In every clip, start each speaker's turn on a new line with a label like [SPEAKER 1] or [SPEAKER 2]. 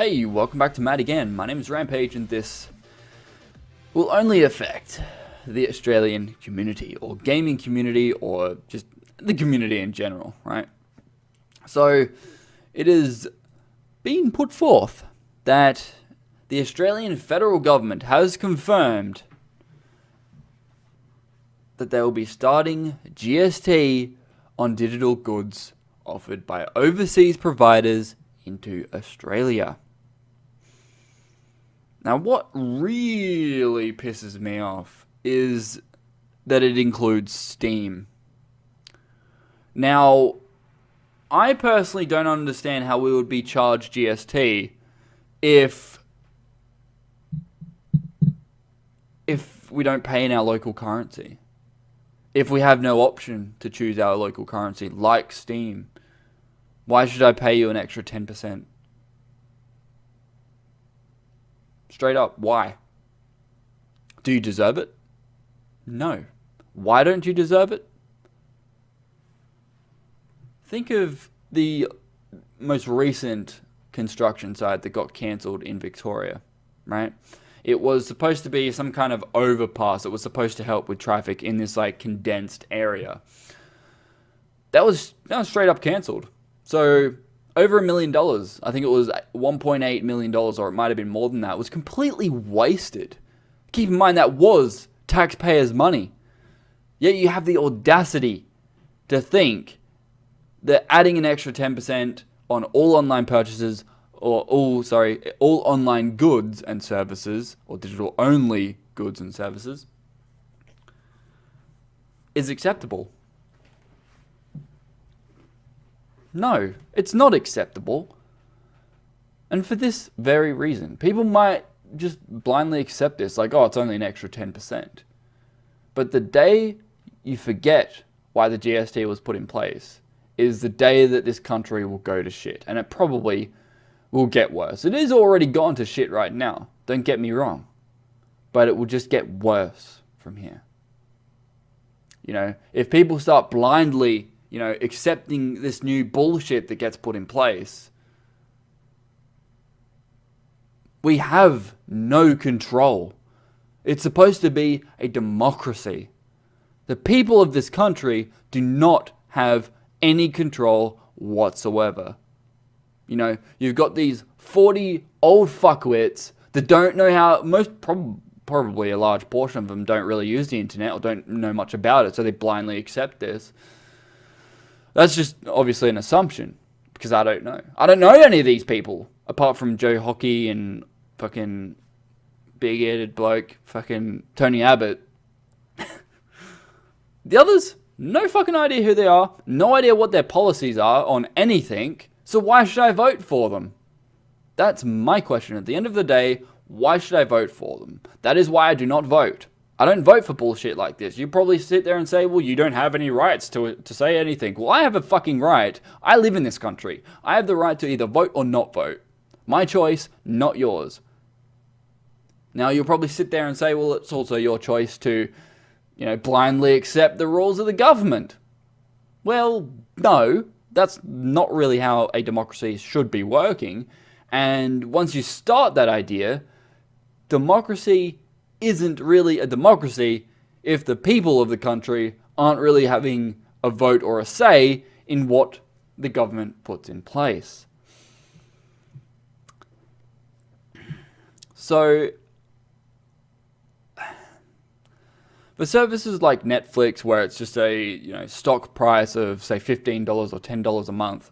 [SPEAKER 1] Hey, welcome back to Matt again. My name is Rampage, and this will only affect the Australian community, or gaming community, or just the community in general, right? So, it is being put forth that the Australian federal government has confirmed that they will be starting GST on digital goods offered by overseas providers into Australia. Now, what really pisses me off is that it includes Steam. Now, I personally don't understand how we would be charged GST if we don't pay in our local currency. If we have no option to choose our local currency, like Steam. Why should I pay you an extra 10%? Straight up, why? Do you deserve it? No. Why don't you deserve it? Think of the most recent construction site that got cancelled in Victoria, right? It was supposed to be some kind of overpass that was supposed to help with traffic in this like condensed area. That was straight up cancelled. So over $1 million, I think it was $1.8 million, or it might have been more than that, was completely wasted. Keep in mind that was taxpayers' money. Yet you have the audacity to think that adding an extra 10% on all online purchases, or all online goods and services, or digital only goods and services, is acceptable. No, it's not acceptable. And for this very reason, people might just blindly accept this, like, oh, it's only an extra 10%. But the day you forget why the GST was put in place is the day that this country will go to shit. And it probably will get worse. It is already gone to shit right now, don't get me wrong. But it will just get worse from here. You know, if people start blindly accepting this new bullshit that gets put in place, we have no control. It's supposed to be a democracy. The people of this country do not have any control whatsoever. You know, you've got these 40 old fuckwits that don't know how, probably a large portion of them don't really use the internet or don't know much about it, so they blindly accept this. That's just obviously an assumption, because I don't know. I don't know any of these people, apart from Joe Hockey and fucking big-headed bloke, fucking Tony Abbott. The others, no fucking idea who they are, no idea what their policies are on anything, so why should I vote for them? That's my question. At the end of the day, why should I vote for them? That is why I do not vote. I don't vote for bullshit like this. You probably sit there and say, well, you don't have any rights to say anything. Well, I have a fucking right. I live in this country. I have the right to either vote or not vote. My choice, not yours. Now, you'll probably sit there and say, well, it's also your choice to, blindly accept the rules of the government. Well, no, that's not really how a democracy should be working. And once you start that idea, democracy isn't really a democracy if the people of the country aren't really having a vote or a say in what the government puts in place. So, for services like Netflix, where it's just a stock price of say $15 or $10 a month,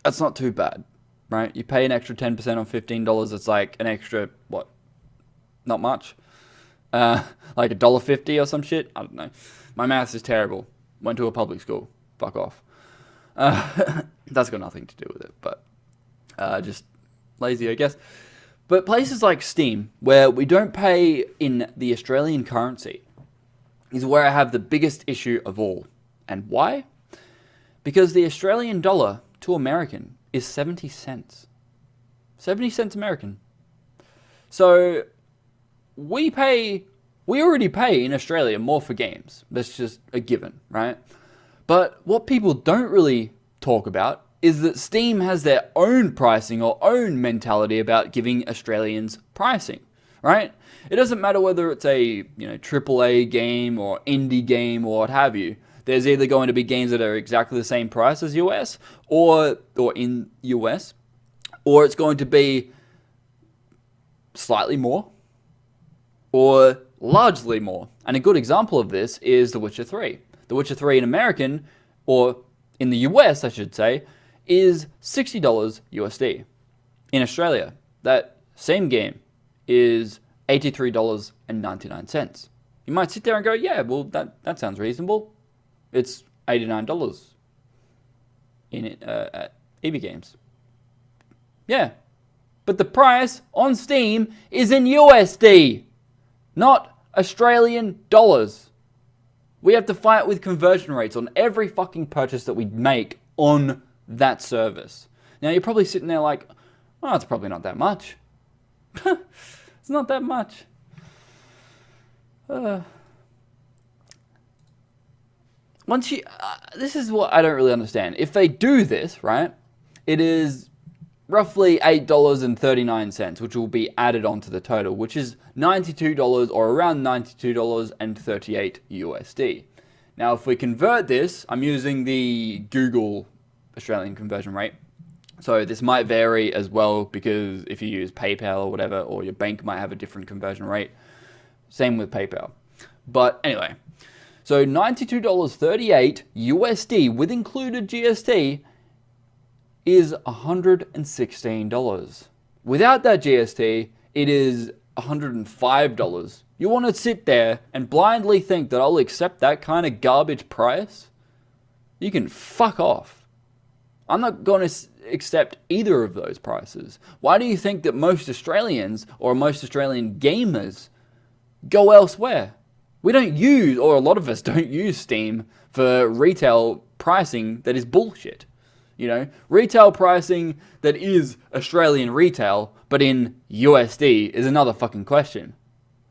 [SPEAKER 1] that's not too bad, right? You pay an extra 10% on $15, it's like an extra not much. Like $1.50 or some shit. I don't know. My maths is terrible. Went to a public school. Fuck off. That's got nothing to do with it, but just lazy, I guess. But places like Steam, where we don't pay in the Australian currency, is where I have the biggest issue of all. And why? Because the Australian dollar to American is 70 cents. 70 cents American. So we already pay in Australia more for games. That's just a given, right? But what people don't really talk about is that Steam has their own pricing or own mentality about giving Australians pricing, right? It doesn't matter whether it's a AAA game or indie game or what have you. There's either going to be games that are exactly the same price as US or in US, or it's going to be slightly more or largely more. And a good example of this is The Witcher 3. The Witcher 3 in American, or in the US, I should say, is $60 USD. In Australia, that same game is $83.99. You might sit there and go, yeah, well, that sounds reasonable. It's $89 at EB Games. Yeah. But the price on Steam is in USD, not Australian dollars. We have to fight with conversion rates on every fucking purchase that we make on that service. Now, you're probably sitting there like, oh, it's probably not that much. It's not that much. This is what I don't really understand. If they do this, right, it is roughly $8.39, which will be added onto the total, which is $92 or around $92.38 USD. Now, if we convert this, I'm using the Google Australian conversion rate. So this might vary as well, because if you use PayPal or whatever, or your bank might have a different conversion rate. Same with PayPal. But anyway, so $92.38 USD with included GST is $116. Without that GST, it is $105. You want to sit there and blindly think that I'll accept that kind of garbage price? You can fuck off. I'm not going to accept either of those prices. Why do you think that most Australians or most Australian gamers go elsewhere? We don't use, or a lot of us don't use Steam for retail pricing that is bullshit. Retail pricing that is Australian retail, but in USD is another fucking question.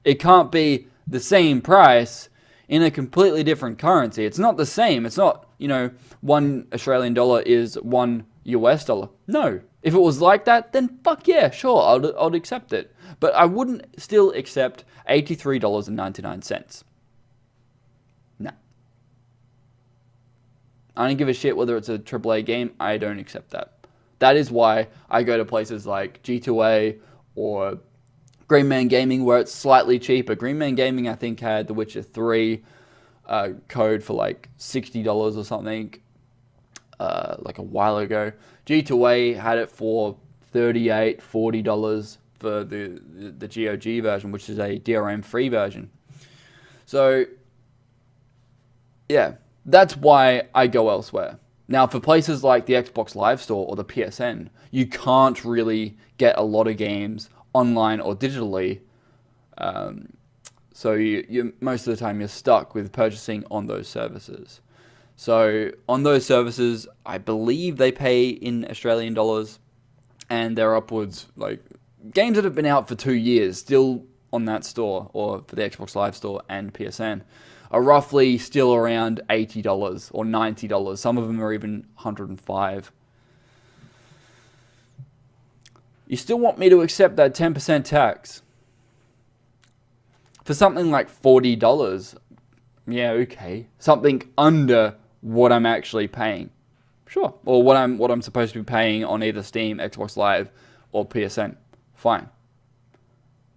[SPEAKER 1] It can't be the same price in a completely different currency. It's not the same. It's not, $1 Australian dollar is $1 US dollar. No. If it was like that, then fuck yeah, sure, I'd accept it. But I wouldn't still accept $83.99. No. I don't give a shit whether it's a AAA game. I don't accept that. That is why I go to places like G2A or Green Man Gaming, where it's slightly cheaper. Green Man Gaming, I think, had The Witcher 3 code for like $60 or something, like a while ago. G2A had it for $38, $40 for the GOG version, which is a DRM free version. So, yeah, that's why I go elsewhere. Now, for places like the Xbox Live Store or the PSN, you can't really get a lot of games online or digitally. So you most of the time you're stuck with purchasing on those services. So on those services, I believe they pay in Australian dollars, and they're upwards, like, games that have been out for 2 years still on that store, or for the Xbox Live Store and PSN, are roughly still around $80 or $90. Some of them are even $105. You still want me to accept that 10% tax? For something like $40, yeah, okay. Something under what I'm actually paying. Sure. Or what I'm supposed to be paying on either Steam, Xbox Live, or PSN. Fine.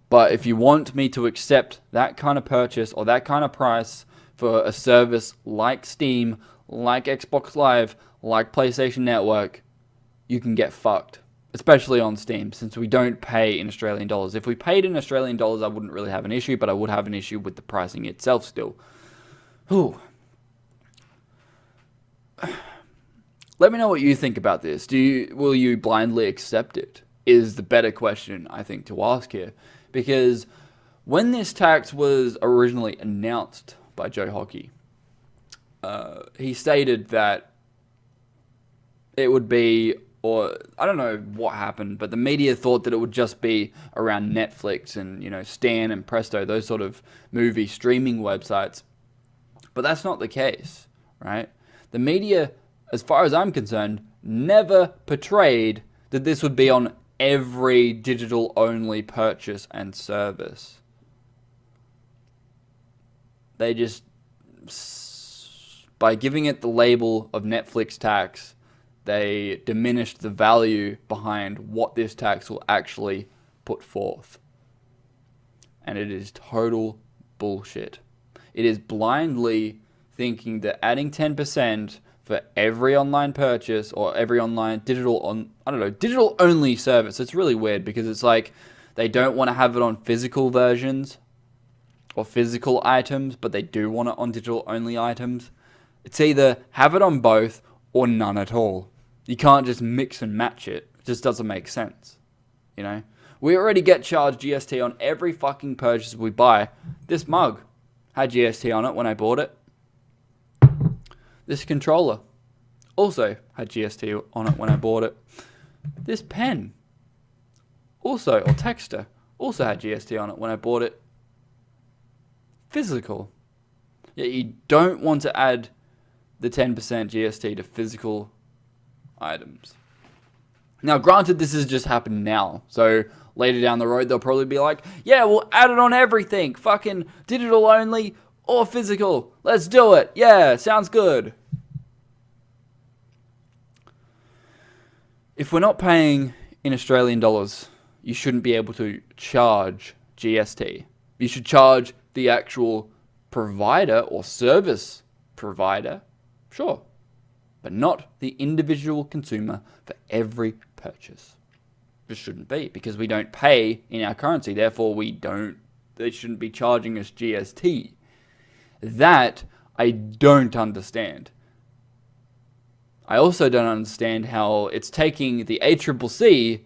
[SPEAKER 1] But if you want me to accept that kind of purchase or that kind of price for a service like Steam, like Xbox Live, like PlayStation Network, you can get fucked. Especially on Steam, since we don't pay in Australian dollars. If we paid in Australian dollars, I wouldn't really have an issue, but I would have an issue with the pricing itself still. Whew. Let me know what you think about this. Will you blindly accept it? Is the better question, I think, to ask here. Because when this tax was originally announced by Joe Hockey, he stated that it would be, or I don't know what happened, but the media thought that it would just be around Netflix and, Stan and Presto, those sort of movie streaming websites. But that's not the case, right? The media, as far as I'm concerned, never portrayed that this would be on every digital-only purchase and service. They just, by giving it the label of Netflix tax, they diminished the value behind what this tax will actually put forth. And it is total bullshit. It is blindly thinking that adding 10% for every online purchase or every online digital only service. It's really weird because it's like they don't want to have it on physical versions or physical items, but they do want it on digital only items. It's either have it on both or none at all. You can't just mix and match it. It just doesn't make sense. You know? We already get charged GST on every fucking purchase we buy. This mug had GST on it when I bought it. This controller also had GST on it when I bought it. This pen also, or texter, also had GST on it when I bought it. Physical. Yet you don't want to add the 10% GST to physical items. Now, granted, this has just happened now. So later down the road, they'll probably be like, yeah, we'll add it on everything. Fucking digital only or physical. Let's do it. Yeah, sounds good. If we're not paying in Australian dollars, you shouldn't be able to charge GST. You should charge the actual provider or service provider, sure, but not the individual consumer for every purchase. This shouldn't be, because we don't pay in our currency, therefore they shouldn't be charging us GST. That I don't understand. I also don't understand how it's taking the ACCC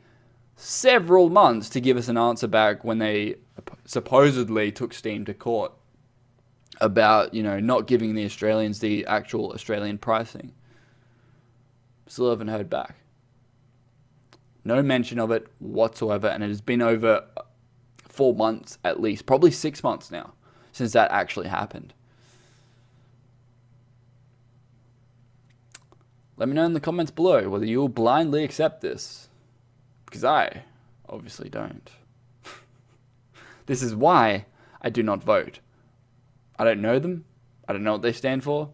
[SPEAKER 1] several months to give us an answer back when they supposedly took Steam to court about, not giving the Australians the actual Australian pricing. Still haven't heard back. No mention of it whatsoever, and it has been over 4 months at least, probably 6 months now, since that actually happened. Let me know in the comments below whether you will blindly accept this, because I obviously don't. This is why I do not vote. I don't know them. I don't know what they stand for.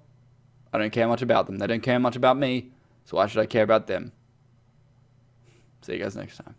[SPEAKER 1] I don't care much about them. They don't care much about me. So why should I care about them? See you guys next time.